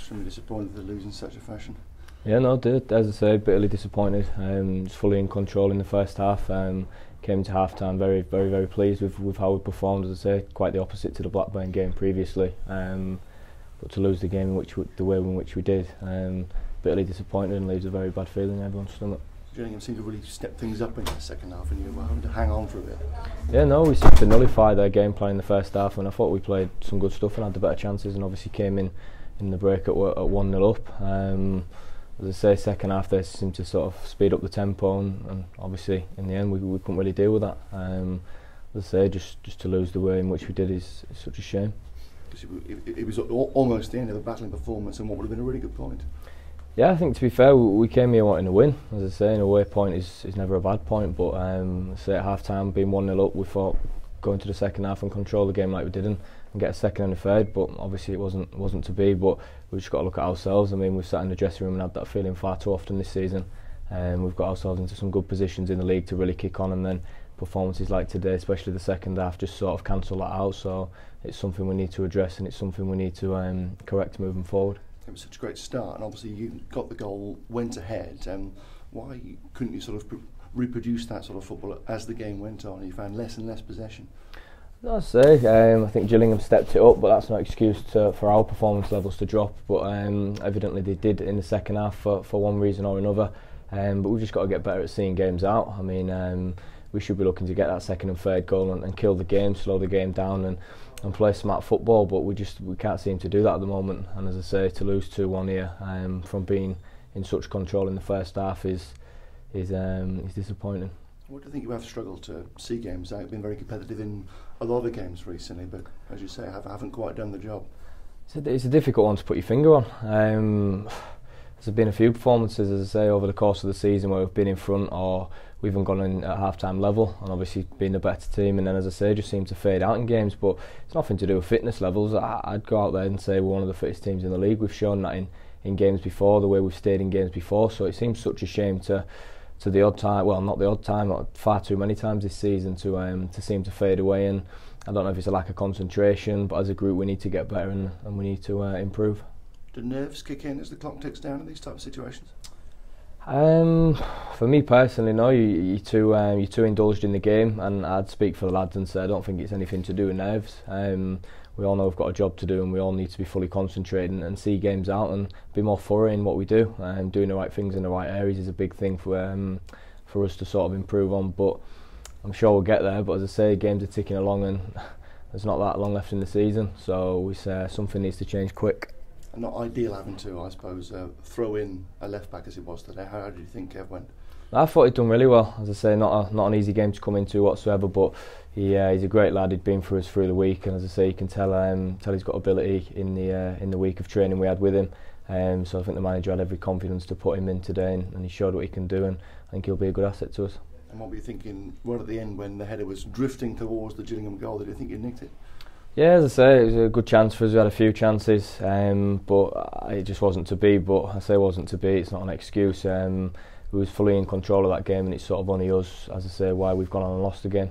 extremely disappointed to lose in such a fashion. Yeah, no, did. As I say, bitterly disappointed. Just fully in control in the first half. Came to half time very pleased with how we performed. As I say, quite the opposite to the Blackburn game previously. But to lose the game the way in which we did, bitterly disappointed and leaves a very bad feeling in everyone's stomach. Gillingham seemed to really step things up in the second half, and you were having to hang on for a bit. Yeah, no, we seemed to nullify their game plan in the first half, and I thought we played some good stuff and had the better chances, and obviously came in the break at 1-0 up. As I say, second half they seemed to sort of speed up the tempo, and obviously in the end we couldn't really deal with that. As I say, just to lose the way in which we did is such a shame. It was almost the end of a battling performance, and what would have been a really good point. Yeah, I think to be fair, we came here wanting to win. As I say, an away point is never a bad point, but say at half time, being 1-0 up, we thought going to the second half and control the game like we did and get a second and a third, but obviously it wasn't to be. But we've just got to look at ourselves. I mean, we've sat in the dressing room and had that feeling far too often this season. We've got ourselves into some good positions in the league to really kick on, and then performances like today, especially the second half, just sort of cancel that out. So it's something we need to address, and it's something we need to correct moving forward. It was such a great start, and obviously you got the goal, went ahead. Why couldn't you sort of reproduce that sort of football as the game went on? You found less and less possession. I'd say I think Gillingham stepped it up, but that's no excuse for our performance levels to drop. But evidently they did in the second half for one reason or another. But we've just got to get better at seeing games out. I mean, we should be looking to get that second and third goal and kill the game, slow the game down, and play smart football. But we can't seem to do that at the moment. And as I say, to lose 2-1 here from being in such control in the first half is disappointing. What do you think you have struggled to see games out? You've been very competitive in a lot of games recently, but as you say, haven't quite done the job. It's a difficult one to put your finger on. There's been a few performances, as I say, over the course of the season where we've been in front or we've even gone in at half-time level and obviously been the better team, and then, as I say, just seem to fade out in games. But it's nothing to do with fitness levels. I'd go out there and say we're one of the fittest teams in the league. We've shown that in games before, the way we've stayed in games before. So it seems such a shame to the odd time, well, not the odd time, far too many times this season to seem to fade away. And I don't know if it's a lack of concentration, but as a group we need to get better and we need to improve. Do nerves kick in as the clock ticks down in these type of situations? For me personally, no. You're too indulged in the game, and I'd speak for the lads and say I don't think it's anything to do with nerves. We all know we've got a job to do, and we all need to be fully concentrated and see games out and be more thorough in what we do. Doing the right things in the right areas is a big thing for us to sort of improve on. But I'm sure we'll get there. But as I say, games are ticking along, and there's not that long left in the season, so we say something needs to change quick. Not ideal having to, I suppose, throw in a left back as it was today. How did you think Kev went? I thought he'd done really well. As I say, not an easy game to come into whatsoever, but he's a great lad. He'd been for us through the week, and as I say, you can tell he's got ability in the week of training we had with him. So I think the manager had every confidence to put him in today, and he showed what he can do, and I think he'll be a good asset to us. And what were you thinking right at the end when the header was drifting towards the Gillingham goal? Did you think you nicked it? Yeah, as I say, it was a good chance for us. We had a few chances, but it just wasn't to be. But I say it wasn't to be, it's not an excuse. We was fully in control of that game, and it's sort of only us, as I say, why we've gone on and lost the game.